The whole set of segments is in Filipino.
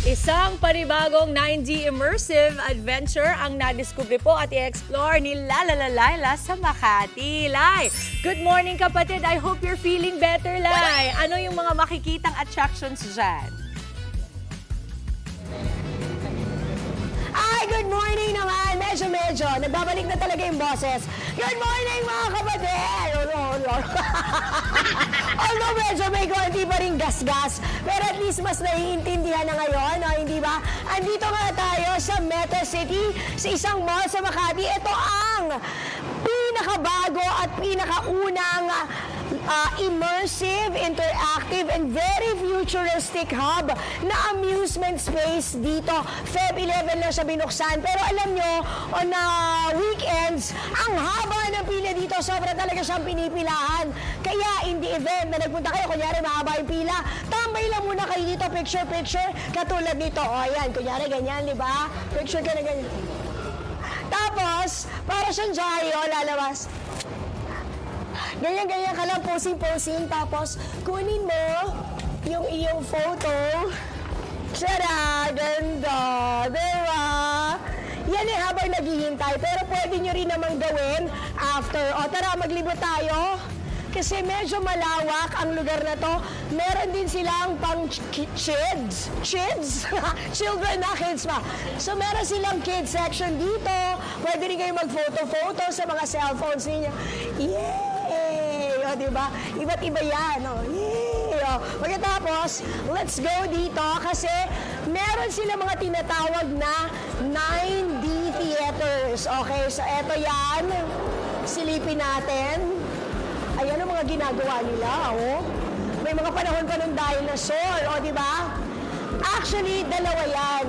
Isang panibagong 9D immersive adventure ang nadiskubre po at i-explore ni Laila sa Makati. Lai, good morning kapatid. I hope you're feeling better, Lai. Ano yung mga makikitang attractions dyan? Ay, good morning naman. Medyo. Nagbabalik na talaga yung boses. Good morning, mga kapatid! Although medyo may konti pa rin gas-gas, pero at least mas naiintindihan na ngayon, no? Hindi ba? Andito nga tayo sa Metro City, sa isang mall sa Makati. Ito ang pinakabago at pinakaunang immersive, interactive, and very futuristic hub na amusement space dito. Feb 11 lang siya binuksan. Pero alam nyo, on weekends, ang haba ng pila dito, sobra talaga siyang pinipilahan. Kaya in the event na nagpunta kayo, kunyari mahaba yung pila, tambay lang muna kayo dito, picture, katulad nito. O ayan, kunyari ganyan, di ba? Picture ka na ganyan. Tapos, para siyang diaryo, lalabas. Ganyan ka lang, posing. Tapos, kunin mo yung iyong photo. Tada! Ganda! Diba? Yan eh habang naghihintay. Pero pwede nyo rin naman gawin after. O tara, maglibot tayo. Kasi medyo malawak ang lugar na to. Meron din silang pang kids. Kids? Children na kids pa. So meron silang kids section dito. Pwede rin kayo mag-photo-photo sa mga cellphones ninyo. Yay! O, diba? Iba't iba yan. O, yay! O. Pagkatapos, let's go dito kasi meron silang mga tinatawag na 9D theaters. Okay, so eto yan. Silipin natin. Ayan ang mga ginagawa nila, oh. May mga panahon pa ng dinosaur, oh, di ba? Actually, dalawa yan.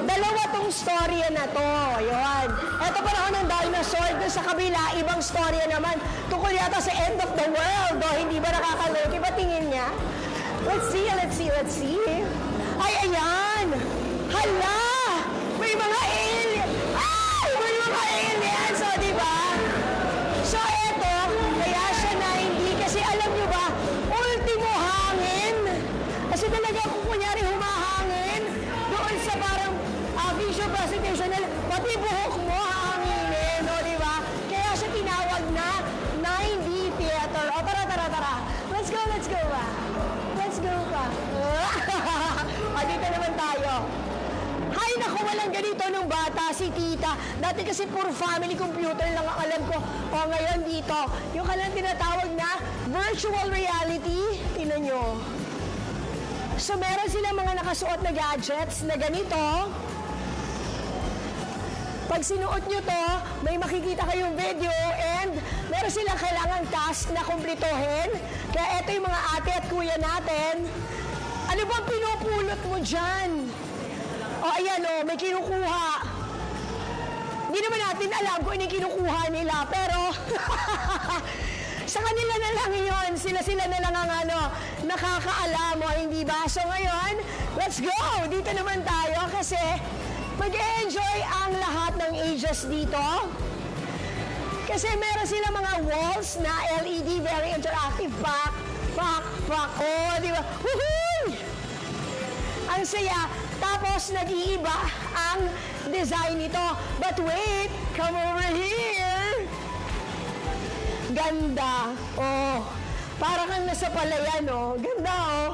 Dalawa tong storya na to, yun. Ito panahon ng dinosaur, doon sa kabila, ibang storya naman. Tungkol yata sa end of the world, oh. Hindi ba nakakaloki? Ba tingin niya? Let's see. Ay, ayan! Hala! May mga alien! Ay! May mga aliens, oh, di ba? So, eto, kaya siya 90 kasi alam nyo ba, ultimo hangin. Kasi talaga kung kunyari humahangin, doon sa parang visual presentation, pati buhok mo hanginin, no, di ba? Kaya siya tinawag na 9D theater. O, tara. Let's go ba? Let's go pa. O, dito naman tayo. Hay nako, walang ganito nung bata, si tita. Dati kasi puro family computer lang ang alam ko. O ngayon dito, yung kanilang tinatawag na virtual reality. Tingnan nyo. So meron silang mga nakasuot na gadgets na ganito. Pag sinuot nyo to, may makikita kayong video and meron silang kailangang task na kumplituhin. Kaya eto yung mga ate at kuya natin. Ano bang pinupulot mo dyan? O ayan o, may kinukuha. Hindi naman natin alam kung ano yung kinukuha nila, pero sa kanila na lang yun. Sila na lang ang nakakaalam o hindi ba? So ngayon, let's go! Dito naman tayo kasi mag-enjoy ang lahat ng ages dito. Kasi meron sila mga walls na LED, very interactive. Pak. Oh, di ba? Woohoo! Ang saya. Tapos, nag-iiba ang design nito. But wait, come over here. Ganda. Oh, para kang nasa palayan, oh. Ganda, oh.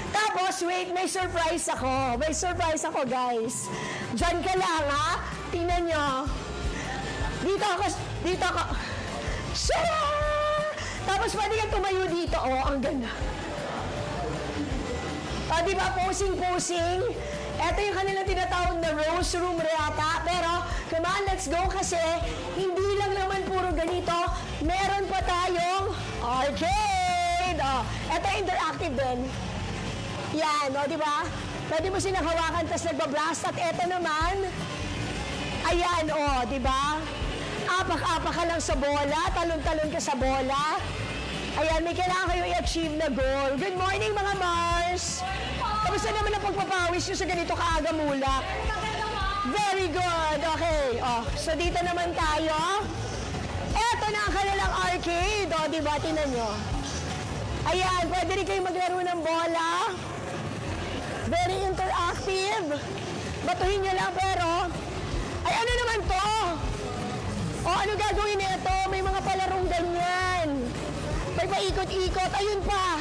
Tapos, wait, may surprise ako, guys. Diyan ka lang, ha? Tingnan nyo. Dito ako. Shara! Tapos, pwede kang tumayo dito. Oh, ang ganda. O, di ba, posing. Ito yung kanilang tinatawag na Rose Room yata. Pero, come on, let's go kasi hindi lang naman puro ganito. Meron pa tayong arcade. O, ito interactive din. Yan, o, di ba? Pwede mo silang hawakan, tapos nagbablast. At ito naman, ayan, o, di ba? Apak-apak ka lang sa bola, talon-talon ka sa bola. Ayan, may kailangan kayo i-achieve na goal. Good morning, mga Mars! Kamusta naman ang pagpapawis nyo sa ganito kaaga mulak? Very good! Okay, so dito naman tayo. Eto na ang kanilang arcade. O, diba? Tinan nyo. Ayan, pwede rin kayo maglaro ng bola. Very interactive. Batuhin nyo lang pero, ay ano naman to? O ano gagawin nito? May mga palarong ganyan. May paikot-ikot. Ayun pa.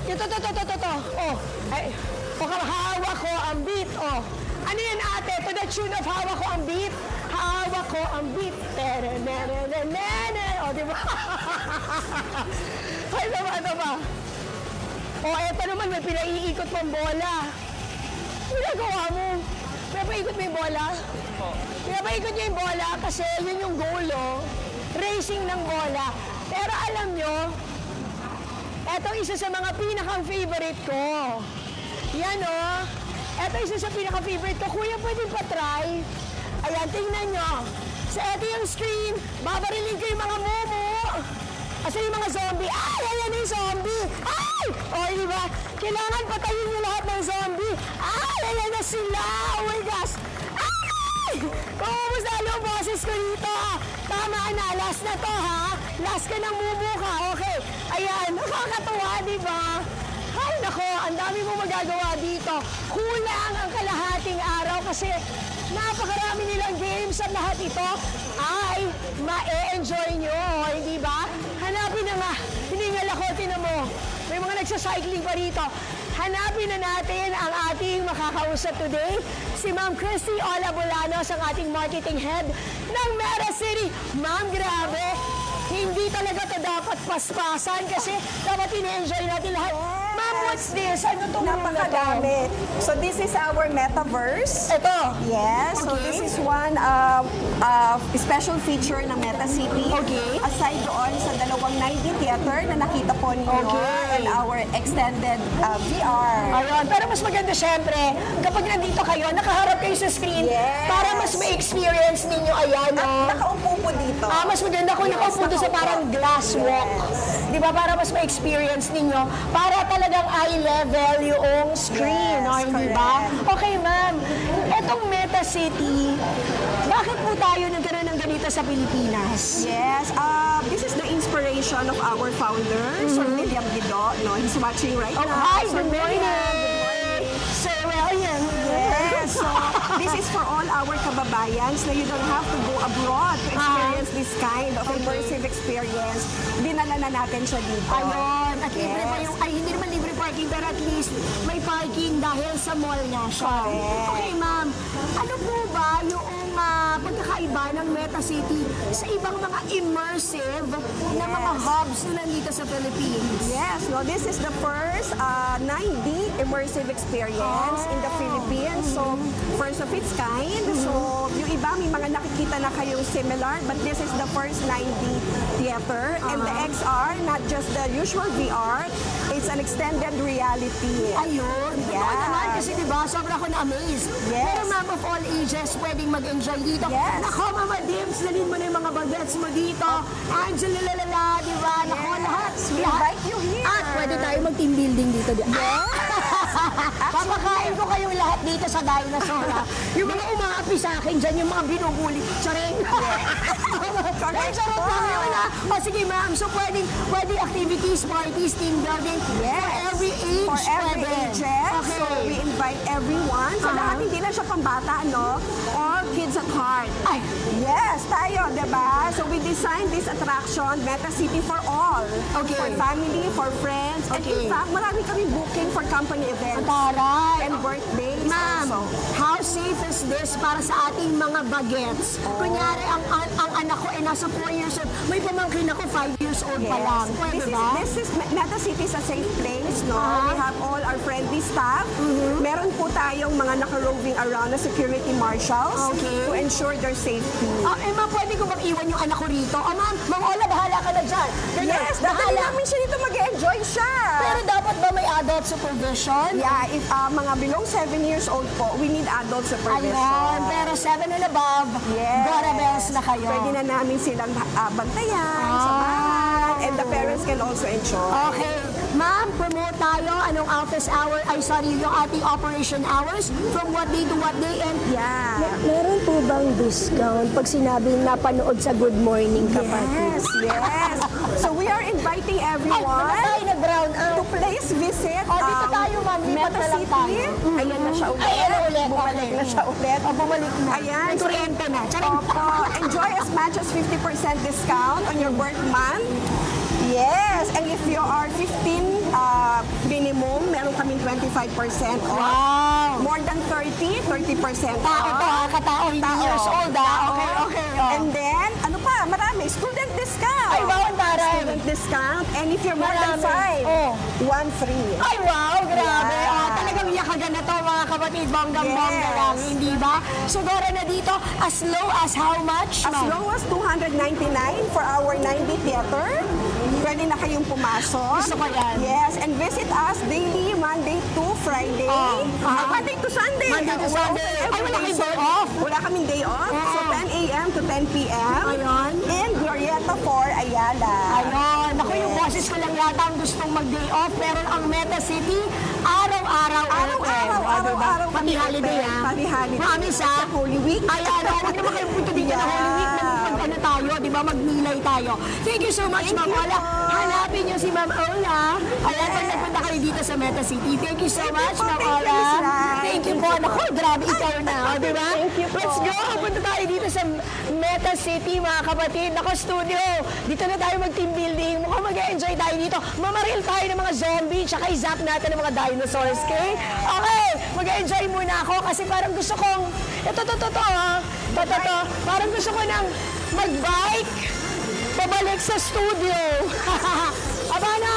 Ito. Oh, ay, hawak ko ang beat. Oh. Ano yan ate? To the tune of hawak ko ang beat. Hawak ko ang beat. O, di ba? Ay, ito ba? O, eto naman, may pinaiikot pang bola. Ginagawa mo? Pinapaikot mo yung bola? Pinapaikot niya yung bola kasi yun yung goal, oh. Racing ng bola. Pero alam nyo, eto isa sa mga pinaka-favorite ko. Yan, oh. Eto isa sa pinaka-favorite ko. Kuya, pwede pa-try? Ayan, tingnan nyo. So, eto yung screen. Babarilin ko yung mga momo. Asa yung mga zombie? Ay, ayan yung zombie. Ay! O, di ba? Kailangan patayin nyo lahat ng zombie. Ay, ayan na sila. Oh my gosh. Ay! Kumumus na yung boses ko dito. Tama na. Last na to, ha? Last ka ng mumu ka. Okay. Ayan. Nakakatuwa, di ba? Ay, nako. Ang dami mo magagawa dito. Kulang ang kalahating araw kasi napakarami nilang games at lahat ito ay ma-enjoy nyo, hindi ba? Hanapin na nga, hiningal ako, tinan mo. May mga nagsacycling pa rito. Hanapin na natin ang ating makakausap today, si Ma'am Christy Olabolanos, ang ating marketing head ng Meta City. Ma'am, grabe, hindi talaga to dapat paspasan kasi dapat ine-enjoy natin lahat. Ma'am, what's this? Ano itong Napakadami. So this is our metaverse. Ito. Yes. So Okay. this is one special feature ng Meta City. Okay. Aside doon sa dalawang 9D theater na nakita po ninyo Okay. and our extended VR. Ayun. Pero mas maganda syempre, kapag nandito kayo, nakaharap kayo sa screen Yes. para mas ma-experience ninyo. Ayan, At oh. nakaupo po dito. Mas maganda kung Yes, nakaupo doon sa nakaupo. parang glass walk. Di ba? Para mas ma-experience ninyo. Para talagang eye level yung screen. Yes, No? Hindi ba? correct. Okay, ma'am. Etong Meta City, bakit po tayo nagkaroon ng ganito sa Pilipinas? Yes, this is the inspiration of our founder, Sir William Guido. No, he's watching right Oh, now. hi, Sir good morning. William. Sir William. Yes, so this is for all our kababayans na you don't have to go abroad to experience this kind of immersive experience. Dinala na natin siya dito. Ayun, at libre pa Yes. yung, ay hindi naman libre parking, pero at least may parking dahil sa mall nga siya. Correct. Okay, ma'am. Ano po ba yung pagkakaiba ng Meta City sa ibang mga immersive na mga hubs na nandito sa Philippines? Yes, no, this is the first 9D immersive experience in the Philippines. So, first of its kind. So, yung iba may mga nakikita na kayong similar, but this is the first 9D theater. And the XR, not just the usual VR, it's an extended reality. Ayun. Yeah. Oo naman, kasi diba, sobrang ako na-amaze. Yes. Pero ma'am, of all ages, pwedeng mag-enjoy dito. Yes. Nako, Mama Dims, dalhin mo na yung mga bagets mo dito. Angela Lalala, diba? Nako, Yes. lahat. We invite you here. At pwede tayo mag-team building dito. Papakain ko kayong lahat dito sa dinosaur. ha? Yung mga umaapi sa akin dyan, yung mga binubuli. Charing. Ay, sarap lang yun ha. O sige ma'am, so pwedeng activities, parties, team building. Yes. For every age. For every pwede. age. Okay. So, we invite everyone. So, lahat hindi lang siya pambata, no? Or kids at heart. Ay, Yes, tayo, diba? So, we designed this attraction, Meta City for all. Okay. For family, for friends. And Okay. in fact, marami kami booking for company events. taray. And birthdays Ma'am, also. how safe is this para sa ating mga bagets? Kunyari, ang anak ko ay nasa 4 years old. May pamangkin ako 5 years old pa lang. Pwede ba? This is Meta City is a safe place, no? Ah. We have all our friendly staff. Meron po tayong mga naka-roving around na security marshals Okay. to ensure their safety. Ma'am, pwede ko bang iwan yung anak ko rito? Ma'am, Ma'am Ola, bahala ka na dyan. Ganyan, Yes, dadali namin siya dito mag-enjoy siya. Pero dapat ba may adult supervision? Yeah, if mga below 7 years old po, we need adult supervision. Ayun, pero 7 and above, Yes. gotta bells na kayo. Pwede na namin silang bantayan, samahan, and the parents can also enjoy. Okay. Ma'am, promote tayo. Anong office hour? Yung ating operation hours? From what day to what day? And Yeah. meron po bang discount pag sinabing napanood sa Good Morning Kapatid? Yes, yes. So we are inviting Ay, everyone. tayo nag-brown to place visit Oh, dito tayo, ma'am. Lipat Meta na lang City. tayo. Ayan na siya ulit. Ayan na ulit. Bumalik na siya ulit. Bumalik na. Ayan. May kuryente na. Charing. Opo. Enjoy as much as 50% discount on your birth month. Yes, and if you are 15 minimum, meron kaming 25% off. Wow. More than 30% Tao to ha, katao, hindi Tao. years old ha. Tao. Okay, okay. Oh. And then, ano pa, marami. Student discount. Ay, wow, ang taray. Student discount. And if you're more than Marami. 5, Oh. 1 free. Ay, wow, grabe. Yeah. Oh, talagang yakagan na to, mga kapatid. Bonggang-bongga Yes. lang, hindi ba? Siguro na dito, as low as how much? As low as 299 for our 9D theater. Pwede na kayong pumasok. Gusto ko yan. Yes, and visit us daily, Monday to Friday. Oh. Monday to Sunday. Monday to We're Sunday. open Ay, wala every kayong day. day off? Wala kaming day off. Oh. So 10 a.m. to 10 p.m. Ayun. In Glorieta 4, Ayala. Ayun, ako yung boses ko lang yata ang gustong mag-day off, pero ang Meta City, araw-araw open. Araw-araw. Pati holiday ha. Pati holiday. Promise ha. Holy Week. Ayan, huwag naman kayong punta dito na Holy Week na mag-ano tayo, di ba, magnilay tayo. Thank you so much, Thank Ma'am you Ola. po. Hanapin niyo si Ma'am Ola. Ayan, pag nagpunta kayo dito sa Meta City. Thank you so much, po. Ma'am Thank you, Ola. Miss Rai. Thank you po. Naku, grabe ikaw na, di ba? Thank you po. Let's go. Punta tayo dito sa Meta City, mga kapatid. Naku, studio. Dito na tayo mag-team building. Mukhang mag-enjoy tayo dito. Mamaril tayo ng mga zombie, tsaka i-zap natin ng mga dinosaurs, okay? Okay, mag-enjoy muna ako kasi parang gusto kong, ito, ha? Ito, parang gusto ko nang mag-bike, pabalik sa studio. Aba na,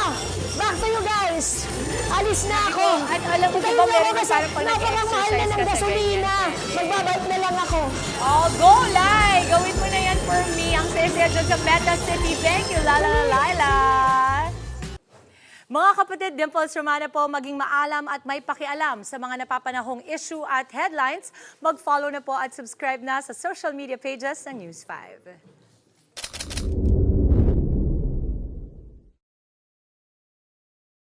back to you guys. Alis na ako. At alam mo, Hintayin di ba, mo ako meron kasi parang pag napakamahal na nag-exercise ng ka sa gasolina. ganyan. Magbabike na lang ako. Oh, go, Lai! Gawin mo na yan for me. Ang saya-saya dyan sa Meta City. Thank you, Laila. Mga kapatid, Dimples Romana po, maging maalam at may pakialam sa mga napapanahong issue at headlines. Mag-follow na po at subscribe na sa social media pages ng News 5.